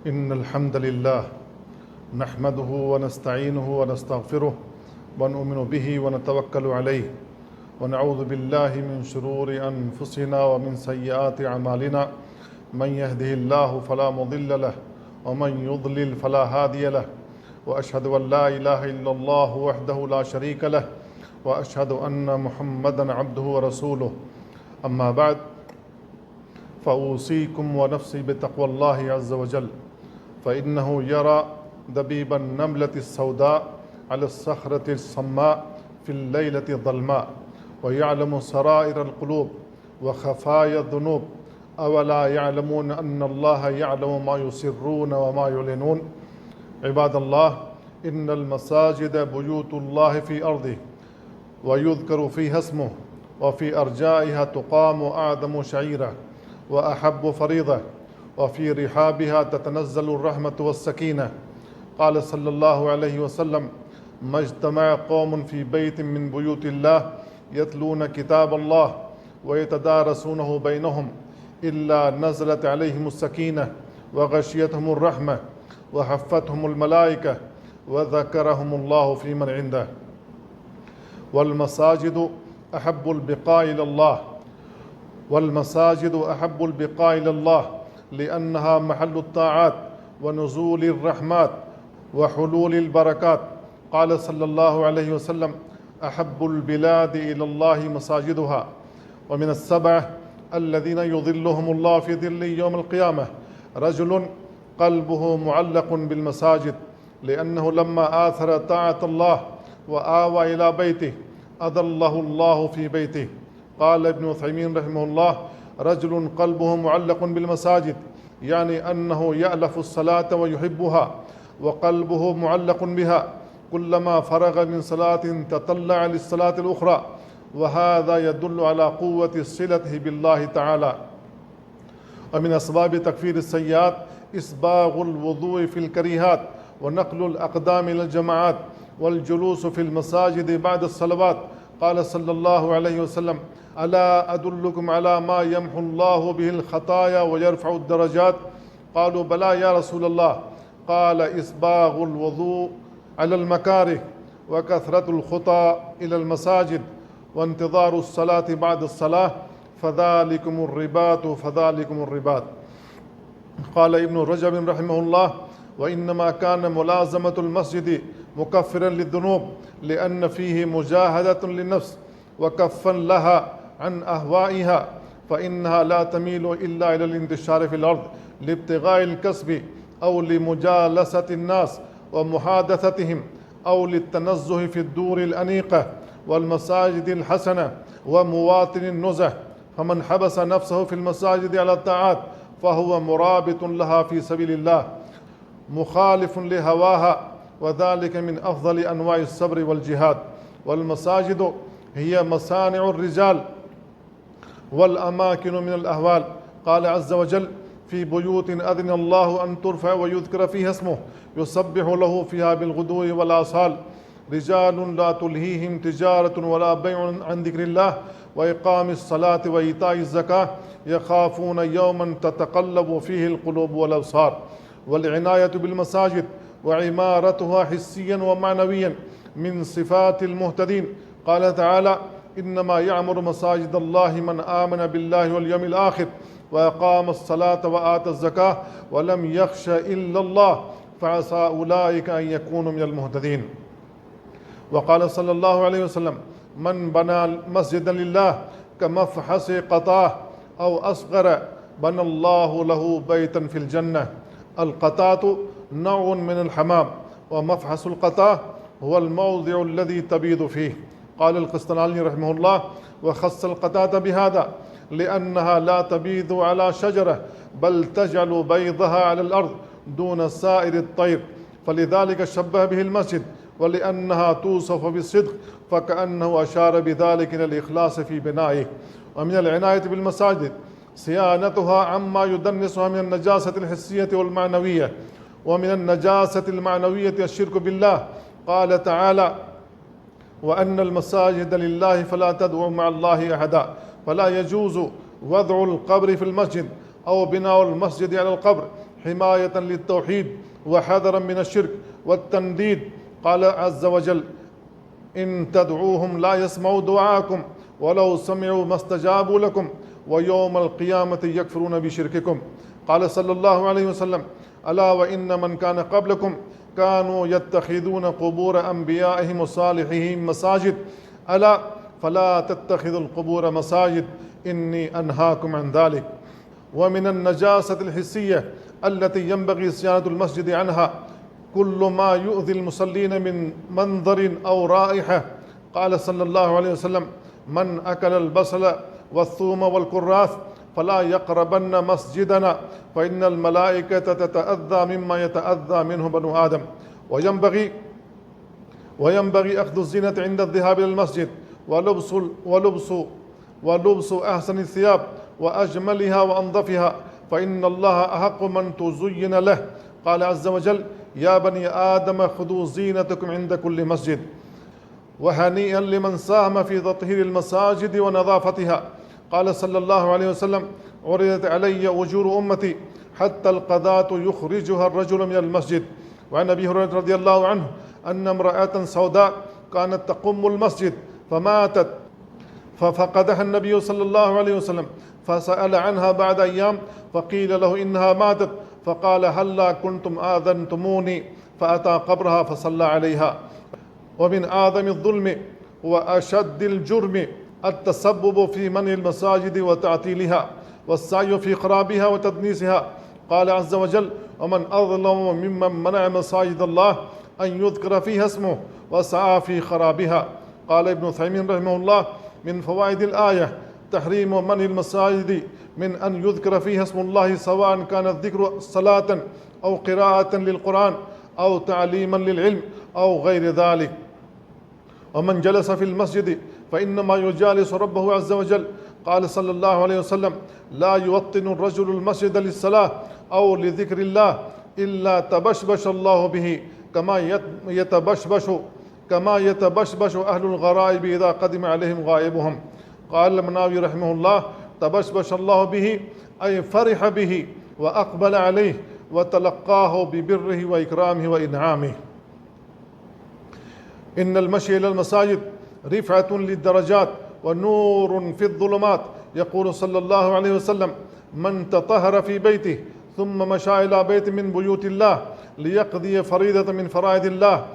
إن الحمد لله نحمده ونستعينه ونستغفره ونؤمن به ونتوكل عليه ونعوذ بالله من شرور أنفسنا ومن سيئات أعمالنا من يهده الله فلا مضل له ومن يضلل فلا هادي له وأشهد أن لا إله إلا الله وحده لا شريك له وأشهد أن محمدا عبده ورسوله أما بعد فأوصيكم ونفسي بتقوى الله عز وجل فإنه يرى دبيب النملة السوداء على الصخرة الصماء في الليلة الظلماء ويعلم سرائر القلوب وخفايا الذنوب أولا يعلمون أن الله يعلم ما يسرون وما يعلنون عباد الله إن المساجد بيوت الله في أرضه ويذكر فيها اسمه وفي أرجائها تقام أعظم شعيرة وأحب فريضة وفي رحابها تتنزل الرحمة والسكينة قال صلى الله عليه وسلم ما اجتمع قوم في بيت من بيوت الله يتلون كتاب الله ويتدارسونه بينهم إلا نزلت عليهم السكينة وغشيتهم الرحمة وحفتهم الملائكة وذكرهم الله في من عنده والمساجد أحب البقاء إلى الله والمساجد أحب البقاء إلى الله لأنها محل الطاعات ونزول الرحمات وحلول البركات قال صلى الله عليه وسلم أحب البلاد إلى الله مساجدها ومن السبعة الذين يظلهم الله في ظل يوم القيامة رجل قلبه معلق بالمساجد لأنه لما آثر طاعة الله وآوى إلى بيته أظله الله في بيته قال ابن عثيمين رحمه الله رجل قلبه معلق بالمساجد يعني أنه يألف الصلاة ويحبها وقلبه معلق بها كلما فرغ من صلاة تطلع للصلاة الأخرى وهذا يدل على قوة صلته بالله تعالى ومن أسباب تكفير السيئات إسباغ الوضوء في الكريهات ونقل الأقدام إلى الجماعات والجلوس في المساجد بعد الصلوات قال صلى الله عليه وسلم ألا أدلكم على ما يمحو الله به الخطايا ويرفع الدرجات قالوا بلى يا رسول الله قال إسباغ الوضوء على المكاره وكثرة الخطى إلى المساجد وانتظار الصلاة بعد الصلاة فذلكم الرباط قال ابن رجب رحمه الله وإنما كان ملازمة المسجد مكفرا للذنوب لأن فيه مجاهدة للنفس وكفا لها عن أهوائها فإنها لا تميل إلا إلى الانتشار في الأرض لابتغاء الكسب أو لمجالسة الناس ومحادثتهم أو للتنزه في الدور الأنيقة والمساجد الحسنة ومواطن النزه فمن حبس نفسه في المساجد على الطاعات فهو مرابط لها في سبيل الله مخالف لهواها وذلك من أفضل أنواع الصبر والجهاد والمساجد هي مصانع الرجال والأماكن من الأهوال قال عز وجل في بيوت أذن الله أن ترفع ويذكر فيها اسمه يسبح له فيها بالغدو والآصال رجال لا تلهيهم تجارة ولا بيع عن ذكر الله وإقام الصلاة وإيتاء الزكاة يخافون يوما تتقلب فيه القلوب والأبصار والعناية بالمساجد وعمارتها حسيا ومعنويا من صفات المهتدين قال تعالى إنما يعمر مساجد الله من آمن بالله واليوم الآخر وأقام الصلاة وآتى الزكاة ولم يخش إلا الله فعسى أولئك أن يكونوا من المهتدين وقال صلى الله عليه وسلم من بنى مسجدا لله كمفحص قطاه أو أصغر بنى الله له بيتا في الجنة القطاة نوع من الحمام ومفحص القطاه هو الموضع الذي تبيض فيه قال القسطلاني رحمه الله وخص القطاة بهذا لأنها لا تبيض على شجرة بل تجعل بيضها على الأرض دون سائر الطير فلذلك شبه به المسجد ولأنها توصف بالصدق فكأنه أشار بذلك إلى الإخلاص في بنائه ومن العناية بالمساجد صيانتها عما يدنسها من النجاسة الحسية والمعنوية ومن النجاسة المعنوية الشرك بالله قال تعالى وأن المساجد لله فلا تدعوا مع الله أحدا فلا يجوز وضع القبر في المسجد أو بناء المسجد على القبر حماية للتوحيد وحذرا من الشرك والتنديد. قال عز وجل: إن تدعوهم لا يسمعوا دعاءكم ولو سمعوا ما استجابوا لكم ويوم القيامة يكفرون بشرككم. قال صلى الله عليه وسلم: ألا وإن من كان قبلكم كانوا يتخذون قبور أنبيائهم وصالحهم مساجد، ألا فلا تتخذوا القبور مساجد إني أنهاكم عن ذلك. ومن النجاسة الحسية التي ينبغي صيانة المسجد عنها كل ما يؤذي المصلين من منظر أو رائحة. قال صلى الله عليه وسلم: من أكل البصل والثوم والكراث فلا يقربن مسجدنا فإن الملائكة تتأذى مما يتأذى منه بنو آدم. وينبغي أخذ الزينة عند الذهاب إلى المسجد ولبس أحسن الثياب وأجملها وأنظفها، فإن الله أحق من تزين له. قال عز وجل: يا بني آدم خذوا زينتكم عند كل مسجد. وهنيئا لمن ساهم في تطهير المساجد ونظافتها. قال صلى الله عليه وسلم: عرضت علي أجور أمتي حتى القذاة يخرجها الرجل من المسجد. وعن أبي هريرة رضي الله عنه أن امرأة سوداء كانت تقم المسجد فماتت، ففقدها النبي صلى الله عليه وسلم فسأل عنها بعد أيام فقيل له إنها ماتت، فقال: هلا كنتم آذنتموني، فأتى قبرها فصلى عليها. ومن أعظم الظلم وأشد الجرم التسبب في منع المساجد وتعطيلها والسعي في خرابها وتدنيسها. قال عز وجل: ومن أظلم ممن منع مساجد الله أن يذكر فيها اسمه وسعى في خرابها. قال ابن عثيمين رحمه الله: من فوائد الآية تحريم منع المساجد من أن يذكر فيها اسم الله، سواء كان الذكر صلاة أو قراءة للقرآن أو تعليما للعلم أو غير ذلك. ومن جلس في المسجد فإنما يجالس ربه عز وجل. قال صلى الله عليه وسلم: لا يوطن الرجل المسجد للصلاة أو لذكر الله إلا تبشبش الله به كما يتبشبش أهل الغرائب إذا قدم عليهم غائبهم. قال المناوي رحمه الله: تبشبش الله به أي فرح به وأقبل عليه وتلقاه ببره وإكرامه وإنعامه. إن المشي إلى المساجد رفعة للدرجات ونور في الظلمات. يقول صلى الله عليه وسلم: من تطهر في بيته ثم مشى إلى بيت من بيوت الله ليقضي فريضة من فرائض الله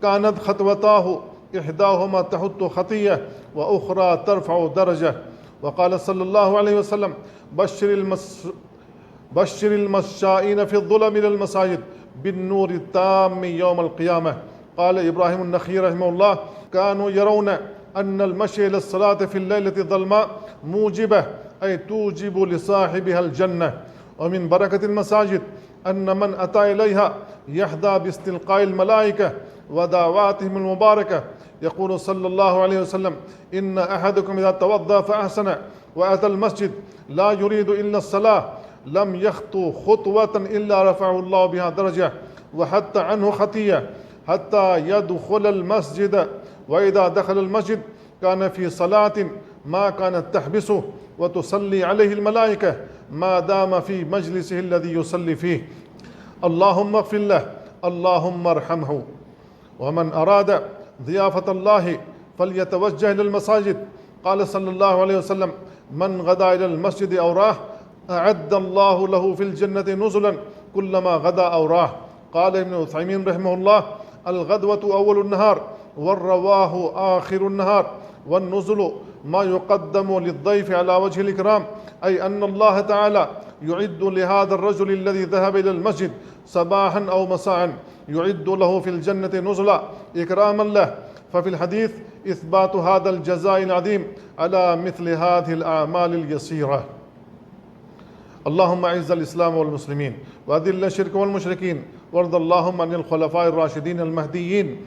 كانت خطوتاه إحداهما تحط خطية وأخرى ترفع درجة. وقال صلى الله عليه وسلم: بشر المشائين في الظلم إلى المساجد بالنور التام يوم القيامة. قال إبراهيم النخعي رحمه الله: كانوا يرون أن المشي إلى الصلاة في الليلة الظلماء موجبة أي توجب لصاحبها الجنة. ومن بركة المساجد أن من أتى إليها يحظى باستلقاء الملائكة ودعواتهم المباركة. يقول صلى الله عليه وسلم: إن أحدكم إذا توضأ فأحسن وأتى المسجد لا يريد إلا الصلاة لم يخطو خطوة إلا رفعه الله بها درجة وحتى عنه خطية حتى يدخل المسجد، وإذا دخل المسجد كان في صلاة ما كانت تحبسه وتصلي عليه الملائكة ما دام في مجلسه الذي يصلي فيه. اللهم اغفر له، اللهم ارحمه. ومن أراد ضيافة الله فليتوجه إلى المساجد. قال صلى الله عليه وسلم: من غدا إلى المسجد أو راه أعد الله له في الجنة نزلا كلما غدا أو راه. قال ابن عثيمين رحمه الله: الغدوة أول النهار والرواه آخر النهار، والنزل ما يقدم للضيف على وجه الإكرام، أي أن الله تعالى يعد لهذا الرجل الذي ذهب إلى المسجد صباحا أو مساء يعد له في الجنة نزلا إكراما له. ففي الحديث إثبات هذا الجزاء العظيم على مثل هذه الأعمال اليسيرة. اللهم أعز الإسلام والمسلمين وأذل الشرك والمشركين، وارض اللهم عن الخلفاء الراشدين المهديين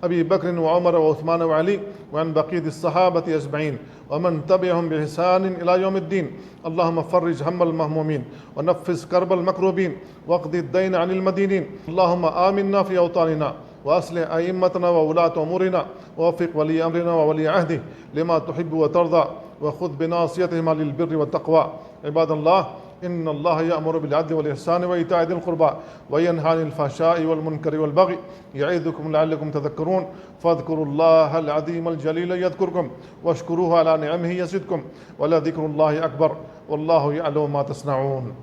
أبي بكر وعمر وعثمان وعلي، وعن بقية الصحابة أجمعين ومن تبعهم بإحسان إلى يوم الدين. اللهم فرج هم المهمومين ونفس كرب المكروبين واقض الدين عن المدينين. اللهم آمنا في أوطاننا وأصلح أئمتنا وولاة أمورنا، ووفق ولي أمرنا وولي عهده لما تحب وترضى، وخذ بناصيتهما للبر والتقوى. عباد الله، إن الله يأمر بالعدل والإحسان وإيتاء ذي القربى وينهى عن الفحشاء والمنكر والبغي يعظكم لعلكم تذكرون فاذكروا الله العظيم الجليل يذكركم واشكروه على نعمه يزدكم ولذكر الله أكبر والله يعلم ما تصنعون.